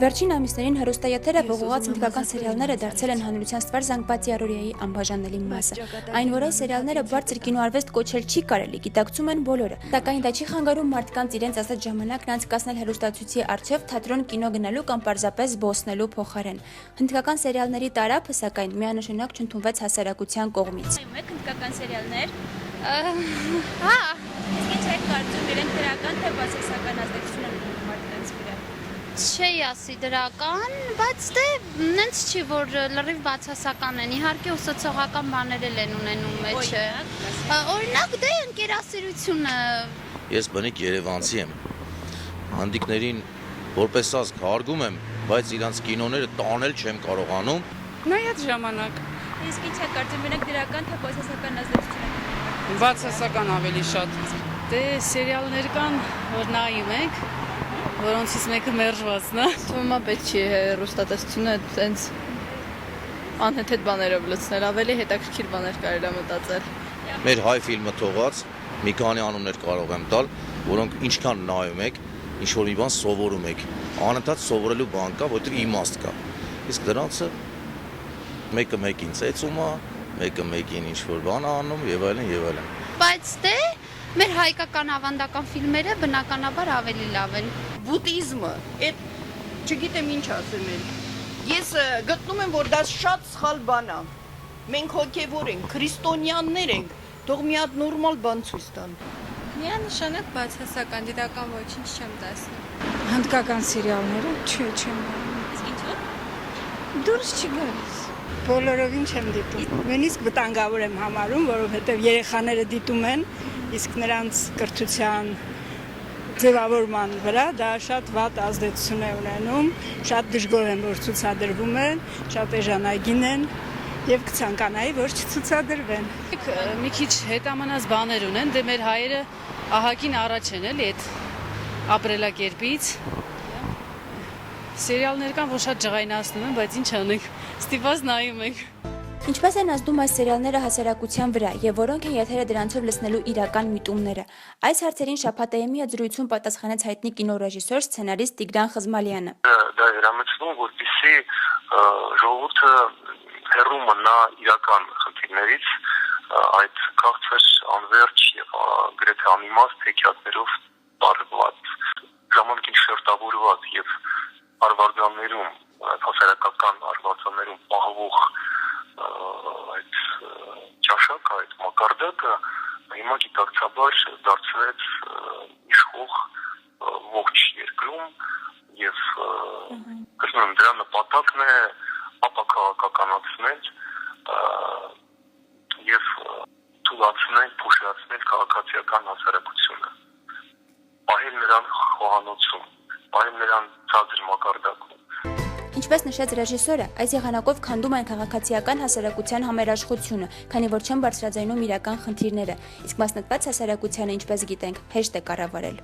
Վերջին ամիսներին հեռուստաեթերը ողողած հնդկական սերիալները դարձել են հանրության ստվար զանգվածի առօրյայի անբաժանելի մասը։ Այն, որ այս սերիալները բարձր կինոարվեստ կոչել չի կարելի, գիտակցում են բոլորը, սակայն դա չի խանգարում մարդկանց իրենց ասած ժամանակն անցկացնել հեռուստացույցի առջև թատրոն կինո գնալու կամ պարզապես զբոսնելու փոխարեն։ Հնդկական սերիալների տարափը, սակայն, միանշանակ չընդունվեց հասարակության կողմից։ Մեկ հնդկական սերիալներ։ Հա, իսկ ինչ եք կարծում, իրենք դրական թե բացասական ազդեցություն են ունենում մարդկանց վրա։ Չի ասի դրական, բայց դե նենց չի, որ լրիվ բացասական են, իհարկե ուսուցողական բաներ են ունենում մեջը։ Օրինակ դե ընկերասիրությունը։ Ես բնիկ երևանցի եմ, հանդիկներին որպես ազգ հարգում եմ, բայց իրանց կինոները տանել չեմ կարողանում։ Նայած ժամանակ։ Իսկ ինչ եք կարծում, իրենք դրական թե բացասական ազդեցություն են ունենում։ Բացասական ավելի շատ։ Դե սերիալներ կան, որ նայում եք, որոնցից մեկը մերժվածն է։ Թվում է պետք չի հեռուստատեսությունը տենց անհեթեթ բաներով լցնել, ավելի հետաքրքիր բաներ կարելի է մտածել։ Մեր հայ ֆիլմը թողած մի քանի անուններ կարող եմ տալ, որոնք ինչքան նայում եք, ինչ որ մի բան սովորում եք։ Անընդհատ սովորելու բան կա, որտեղ իմաստ կա։ Իսկ դրանցը մեկը մեկին ծեծում է, մեկը մեկին ինչ որ բան է անում եւ այլն եւ այլն։ Բայց դե մեր հայկական ավանդական ֆիլմերը բնականաբար ավելի լավ են։ Բուդդիզմը, այդ չգիտեմ ինչ ասեմ էլ։ Ես գտնում եմ, որ դա շատ սխալ բան է։ Մենք հոգևոր ենք, քրիստոնյաներ ենք, թող մի հատ նորմալ բան ցույց տան։ Միանշանակ բացասական, դիտական ոչինչ չեմ տեսնում։ Հնդկական սերիալները չեմ նայում։ Իսկ ինչու՞։ Դուրս չի գալիս։ Բոլորովին չեմ դիտում։ Նույնիսկ վտանգավոր եմ համարում, որովհետև երեխաները դիտում են, իսկ նրանց կրթության ձևավորման վրա դա շատ վատ ազդեցություն է ունենում, շատ դժգոհ եմ, որ ցուցադրվում են, շատ էժանագին են եւ կցանկանայի, որ չցուցադրվեն։ Մի քիչ հետամանած բաներ ունեն, դե մեր հայերը ահագին առաջ են էլի այդ ապրելակերպից։ Սերիալներ կան, որ շատ ջղայնացնում են, բայց ինչ անենք, ստիպված նայում ենք։ Ինչպես են ազդում այս սերիալները հասարակության վրա եւ որոնք են եթերը դրանցով լցնելու իրական միտումները։ Այս հարցերին շաբաթայինի մի զրույցում պատասխանեց հայտնի կինոռեժիսոր, սցենարիստ Տիգրան Խզմալյանը։ Դա հրամեցնում, որպեսզի ժողովուրդը հեռու մնա իրական խնդիրներից, այդ քաղցր, անվերջ եւ գրեթե անիմաստ հեքիաթներով տարված, ժամանակին շերտավորված եւ արվարձաններում, հասարակական արվարձաններում պահվող այդ ճաշակը, այդ մակարդակը հիմա գիտակցաբար դարձվեց իշխող ողջ երկրում եւ կրկնում դրա նպատակն է ապաքաղաքականացնել եւ թույլատրել փոշիացնել քաղաքացիական հասարակությունը, պահել նրան խոհանոցում, պահել նրան ցածր մակարդակում։ Ինչպես նշեց ռեժիսորը, այս եղանակով քանդում են քաղաքացիական հասարակության համերաշխությունը, քանի որ չեն բարձրաձայնում իրական խնդիրները, իսկ մասնատված հասարակությանը, ինչպես գիտենք, հեշտ է կառավարել։